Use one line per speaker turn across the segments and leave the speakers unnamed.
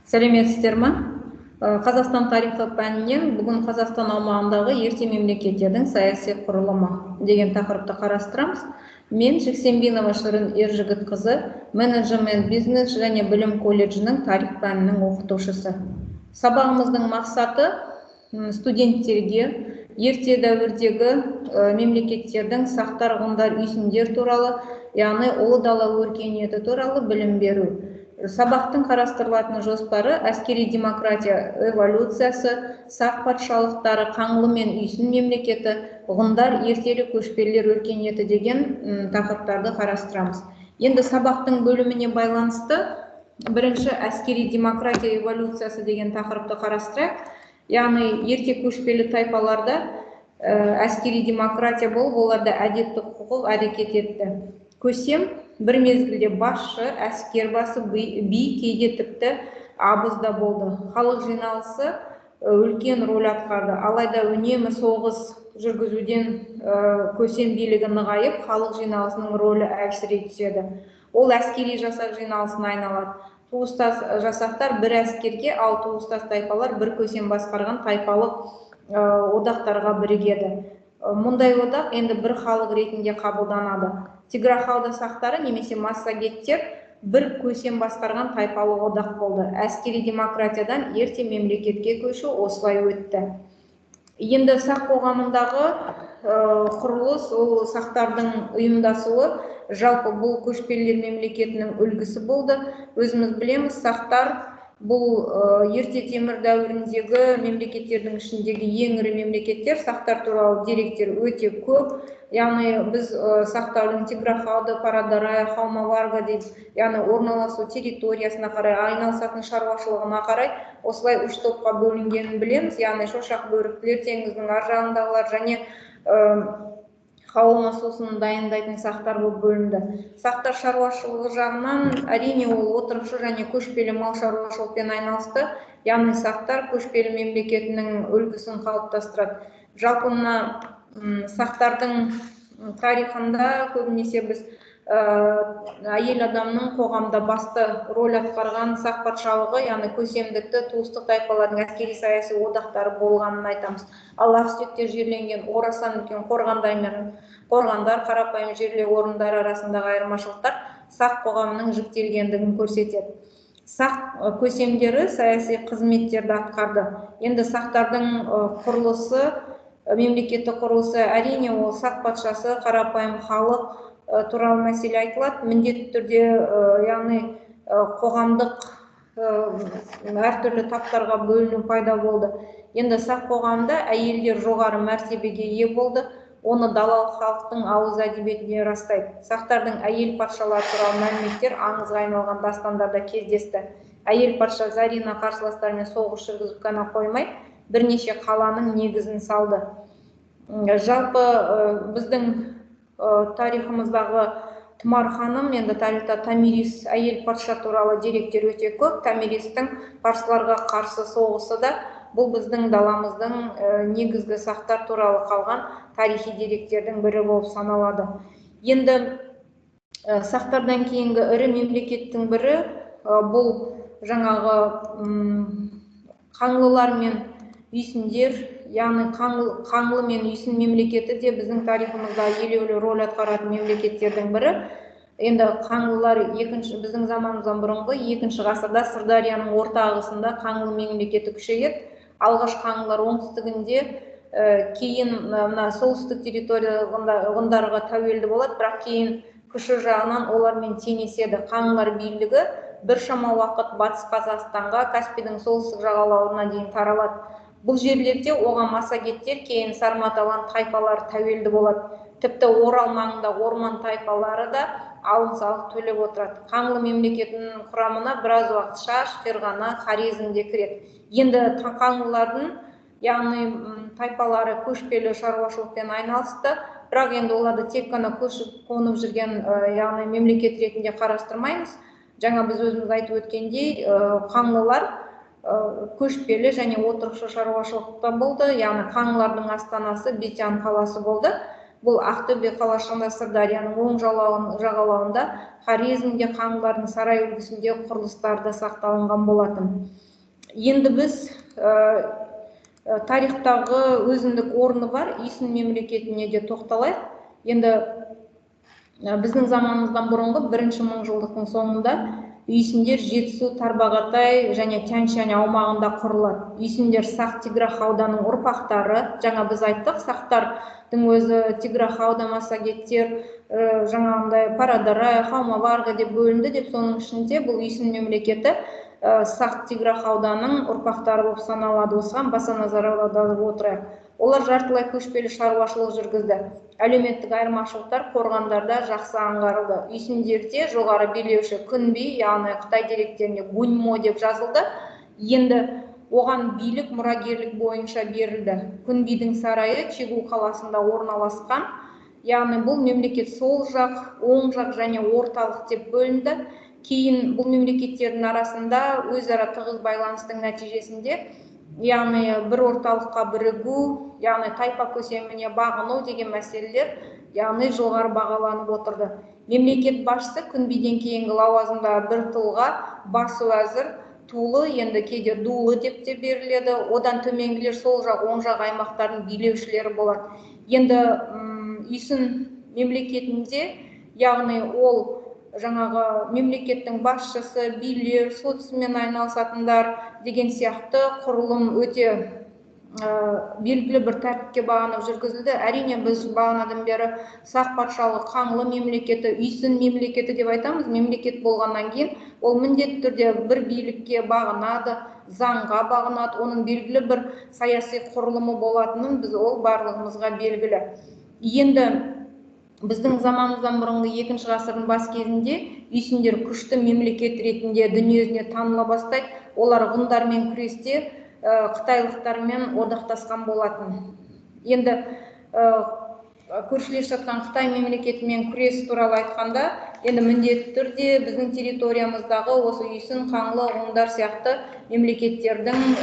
Сәлеметсіздер ма? Қазақстан тарихы пәнінен бүгін Қазақстан аумағындағы ерте мемлекеттердің саяси құрылымы деген тақырыпты қарастырамыз. Мен Жексенбинова Шырын Ержігітқызы, менеджмент бизнес және білім колледжінің тарих пәнінің оқытушысы. Сабағымыздың мақсаты студенттерге ерте дәуірдегі мемлекеттердің сақтар, ғұндар, үйсіндер туралы, яғни ұлы дала өркениеті туралы білім беру. Сабақтың қарастырылатын жоспары әскери демократия эволюциясы, сақ патшалықтары, қаңлы мен үйсін мемлекеті, ғұндар, ертелі көшпелілер өркениеті деген тақырыптарды қарастырамыз. Енді сабақтың бөліміне байланысты бірінші әскери демократия эволюциясы деген тақырыпты қарастырайық. Яғни ерте көшпелі тайпаларда әскери демократия болып, оларда әдепті құқық әрекет етті. Көсем бір мезгілде басшы, әскер басы, би, кейде тіпті абызда болды. Халық жиналысы үлкен рөл атқарды. Алайда үнемі соғыс жүргізуден көсем билігі нығайып, халық жиналысының рөлі әлсірей түседі. Ол әскери жасақ жиналысына айналады. Туыстас жасақтар бір әскерге, ал туыстас тайпалар бір көсем басқарған тайпалық одақтарға бірігеді. Мұндай одақ енді бір халық ретінде қабылданады. Тиграхауда сақтары немесе массагеттер бір көсем басқарған тайпалық одақ болды. Әскери демократиядан ерте мемлекетке көшу осылай өтті. Енді сақ қоғамындағы құрылыс, ол сақтардың ұйымдасуы, жалпы бұл көшпелілер мемлекетінің үлгісі болды. Өзіміз білеміз, сақтар бұл ерте темір дәуіріндегі мемлекеттердің ішіндегі ең ірі мемлекеттер. Сақтар туралы деректер өте көп. Яғни біз сақтардың Тиграхауды, Парадарая, Хаумаварга дейді, яғни орналасу территориясына қарай, айналысатын шаруашылығына қарай осылай үш топқа бөлінгенін білеміз. Яғни шошақ бөріктілер, теңіздің ар жағындағылар және қауылма сусын дайындайтын сақтар болып бөлінді. Сақтар шаруашылығы жағынан әрине ол отырықшы және көшпелі мал шаруашылықпен айналысты. Яғни сақтар көшпелі мемлекетінің үлгісін қалыптастырады. Жалпы мына сақтардың тарихында көбінесе біз әйел адамның қоғамда басты рөл атқарған сақ патшалығы, яғни көсемдікті туыстық тайпалардың әскери саяси одақтары болғанын айтамыз. Ал ақсүйектер жерленген орасан үлкен қорғандар, қарапайым жерлеу орындары арасындағы айырмашылықтар сақ қоғамының жіктелгендігін көрсетеді. Сақ көсемдері саяси қызметтерді атқарды. Енді сақтардың құрылысы, мемлекеттік құрылысы, әрине ол сақ патшасы, қарапайым халық туралы мәселе айтылады. Міндетті түрде, яғни қоғамдық әртүрлі таптарға бөліну пайда болды. Енді сақ қоғамында әйелдер жоғары мәртебеге ие болды. Оны далалық халықтың ауыз әдебиетінде растайды. Сақтардың әйел патшалар туралы мәліметтер аңызға айналған дастандарда кездесті. Әйел патша Зарина қарсыластарымен соғыс жүргізіп қана қоймай, бірнеше қаланың негізін салды. Жалпы біздің тарихымыздағы Тұмар ханым, енді тарихта Томирис әйел патша туралы деректер өте көп. Томиристің парсыларға қарсы соғысы да бұл біздің даламыздың негізгі сақтар туралы қалған тарихи деректердің бірі болып саналады. Енді сақтардан кейінгі ірі мемлекеттің бірі бұл жаңағы қаңлылар мен үйсіндер, яғни қаңлы мен үйсін мемлекеті де біздің тарихымызда елеулі рөл атқаратын мемлекеттердің бірі. Енді қаңлылар біздің заманымыздан бұрынғы 2-ші ғасырда Сырдарияның орта ағысында қаңлы мемлекеті күшейеді. Алғаш қаңлылар оңтүстігінде, кейін солтүстік территорияда ғұндарға тәуелді болады, бірақ кейін күші жағынан олармен теңеседі. Қаңлылар билігі біршама уақыт батыс Қазақстанға, Каспийдің солтүстік жағалауына дейін таралады. Бұл жерлерде оған массагеттер, кейін сарматалан тайпалар тәуелді болады. Тіпті Орал маңында орман тайпалары да алым-салық төлеп отырады. Қаңлы мемлекетінің құрамына біраз уақыт Шаш, Ферғана, Хорезм де кіреді. Енді қаңлылардың, яғни тайпалары көшпелі шаруашылықпен айналысты, бірақ енді оларды тек қана көшіп қонып жүрген, яғни мемлекет ретінде қарастырмаймыз. Жаңа біз өзіміз айтып өткендей, қаңлылар көшпелі және отырықшы шаруашылықта болды. Яғни қаңлылардың астанасы Бетян қаласы болды. Бұл Ақтөбе қалашығында Сырдарияның оң жағалауында Хорезмде қаңлылардың сарай үлгісінде құрылыстарда сақталынған болатын. Енді біз тарихтағы өзіндік орны бар Үйсін мемлекетіне де тоқталайық. Енді біздің заманымыздан бұрынғы бірінші мыңжылдықтың соңында Үйсіндер Жетісу, Тарбағатай және Тянь-Шань аумағында құрылады. Үйсіндер Сақ-Тиграх ауданының ұрпақтары. Жаңа біз айттық, сақтардың өзі Тиграх аудан, массагеттер, жаңағындай Парадарай, Хаумаварга деп бөлінді деп, соның ішінде бұл Үйсін мемлекеті Сақ-Тиграх ауданының ұрпақтары болып саналады. Осыған баса назар аударып отырайық. Олар жартылай көшпелі шаруашылық жүргізді. Әлеуметтік айырмашылықтар қорғандарда жақсы аңғарылды. Үйсіндерде жоғары билеуші Күнби, яғни Қытай деректерінде Гуньмо деп жазылды. Енді оған билік мұрагерлік бойынша берілді. Күнбидің сарайы Чигу қаласында орналасқан. Яғни бұл мемлекет сол жақ, оң жақ және орталық деп бөлінді. Кейін бұл мемлекеттердің арасында өзара тығыз байланыстың нәтижесінде, яғни бір орталыққа бірігу, яғни тайпа көсеміне бағыну деген мәселелер, яғни жоғары бағаланып отырды. Мемлекет басшысы Күнбиден кейінгі лауазымда бір тұлға, бас уәзір, Тулы, енді кейде Дулы деп те беріледі. Одан төменгілер сол жақ, оң жақ аймақтардың билеушілері болады. Енді Үйсін мемлекетінде, яғни ол жаңағы мемлекеттің басшысы, билер, сот ісімен айналысатындар деген сияқты құрылым өте белгілі бір тәртіпке бағынып жүргізілді. Әрине біз бағанадан бері Сақ патшалығы, Қаңлы мемлекеті, Үйсін мемлекеті деп айтамыз. Мемлекет болғаннан кейін ол міндетті түрде бір билікке бағынады, заңға бағынады, оның белгілі бір саяси құрылымы болатынын біз ол барлығымызға белгілі. Енді біздің заманымыздан бұрынғы 2-ші ғасырдың бас кезінде Үйсіндер күшті мемлекет ретінде дүниежүзіне таныла бастайды. Олар ғұндармен күресте қытайлықтармен одақтасқан болатын. Енді көршілес жатқан Қытай мемлекетімен күрес туралы айтқанда, енді міндетті түрде біздің территориямыздағы осы Үйсін, Қаңлы, ғұндар сияқты мемлекеттердің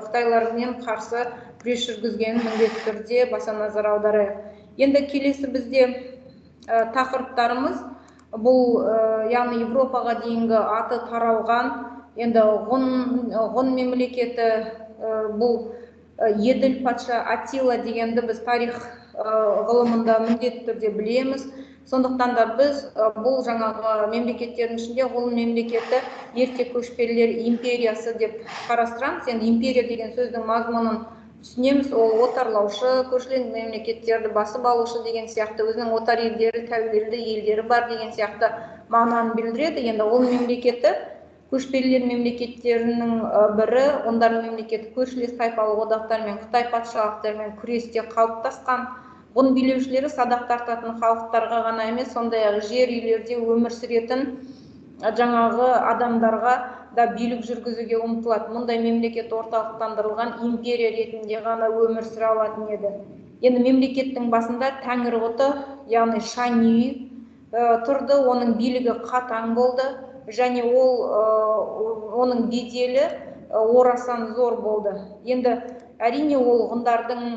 Қытайлармен қарсы күрес жүргізгенін міндетті түрде баса назар аударайық. Енді келесі бізде тақырыптарымыз бұл, яғни Европаға дейінгі аты таралған, енді ғұн мемлекеті, бұл Еділ патша Атила дегенді біз тарих ғылымында міндетті түрде білеміз. Сондықтан да біз бұл жаңағы мемлекеттердің ішінде ғұн мемлекеті ерте көшпелілер империясы деп қарастырамыз. Енді империя деген сөздің мазмұнын түсінеміз, ол отарлаушы, көршілес мемлекеттерді басып алушы деген сияқты, өзінің отар елдері, тәуелді елдері бар деген сияқты мағынаны білдіреді. Енді ол мемлекеті көшпелілер мемлекеттерінің бірі, ондар мемлекеті көршілес тайпалық одақтармен, Қытай патшалықтарымен күресте қалыптасқан. Ғұн билеушілері садақ тартатын халықтарға ғана емес, сондай-ақ жер үйлерде өмір сүретін жаңағы адамдарға да билік жүргізуге ұмтылады. Мұндай мемлекет орталықтандырылған империя ретінде ғана өмір сүре алатын еді. Енді мемлекеттің басында Тәңірқұты, яғни Шаньюй тұрды, оның билігі қатаң болды және оның беделі орасан зор болды. Енді әрине ол ғұндардың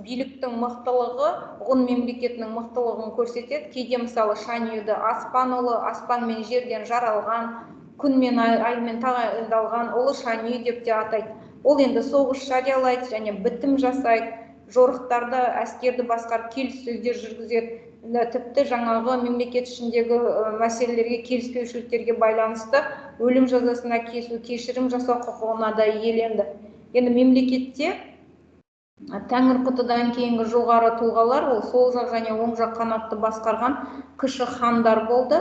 биліктің мықтылығы, ғұн мемлекетінің мықтылығын көрсетеді. Кейде мысалы Шаньюйді аспан ұлы, аспан мен жерден жаралған, күн мен аймен тағайындалған ұлы Шаньюй деп те атайды. Ол енді соғыс жариялайды және бітім жасайды, жорықтарды, әскерді басқарып, келіссөздер жүргізеді. Тіпті жаңағы мемлекет ішіндегі мәселелерге, келіспеушіліктерге байланысты өлім жазасына кесу, кешірім жасау құқығына да иеленді. Енді мемлекетте Тәңірқұтыдан кейінгі жоғары тұлғалар, ол сол жақ және оң жақ қанатты басқарған кіші хандар болды.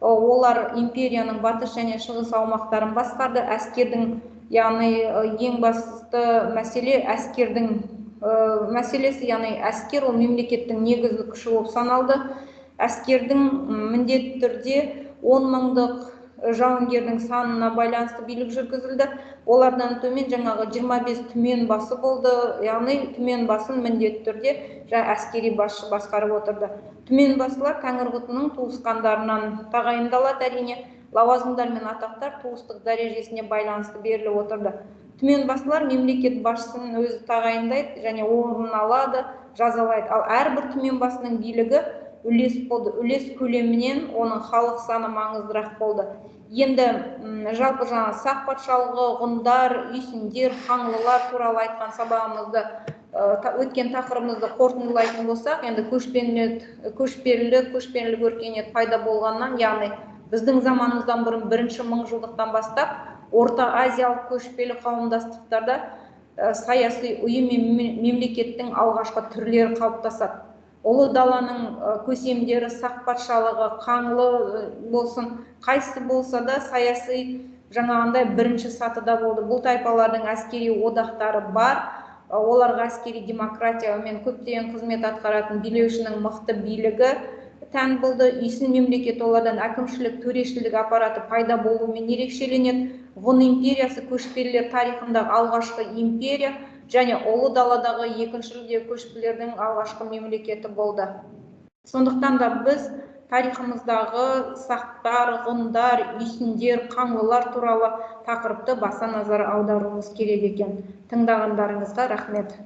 Олар империяның батыс және шығыс аумақтарын басқарды. Әскердің, яғни ең басты мәселе әскердің мәселесі, яғни әскер ол мемлекеттің негізгі күші болып саналды. Әскердің міндетті түрде 10 мыңдық жауынгердің санына байланысты билік жүргізілді. Олардан төмен жаңағы 25 түмен басы болды, яғни түмен басын міндетті түрде әскери басшы басқарып отырды. Түмен басылар Тәңірқұтының туысқандарынан тағайындалады, әрине. Лауазымдар мен атақтар туыстық дәрежесіне байланысты беріліп отырды. Түменбасылар мемлекет басшысының өзі тағайындайды және орнын алады, жазалайды. Ал әрбір түменбасының билігі үлес болды. Үлес көлемінен оның халық саны маңыздырақ болды. Енді жалпы жаңа сақ патшалығы, ғұндар, үйсіндер, қаңлылар туралы айтқан сабағымызды өткен тақырыбымызды қорытындылайтын болсақ, енді көшпелілік өркениет пайда болғаннан, яғни біздің заманымыздан бұрын бірінші мыңжылдықтан бастап Орта Азиялық көшпелі қауымдастықтарда саяси ұйым мен мемлекеттің алғашқы түрлері қалыптасады. Ұлы даланың көсемдері, сақ патшалығы, қаңлы болсын, қайсы болса да саяси жаңағындай бірінші сатыда болды. Бұл тайпалардың әскери одақтары бар, оларға әскери демократия мен көптеген қызмет атқаратын билеушінің мықты билігі тән болды. Үйсін мемлекет олардан әкімшілік, төрешілік аппараты пайда болуымен ерекшеленеді. Ғұн империясы көшпелілер тарихындағы алғашқы империя және ұлы даладағы екіншілдегі көшпелілердің алғашқы мемлекеті болды. Сондықтан да біз тарихымыздағы сақтар, ғұндар, үйсіндер, қаңлылар туралы тақырыпты баса назар аударуымыз керек екен. Тыңдағандарыңызға рахмет.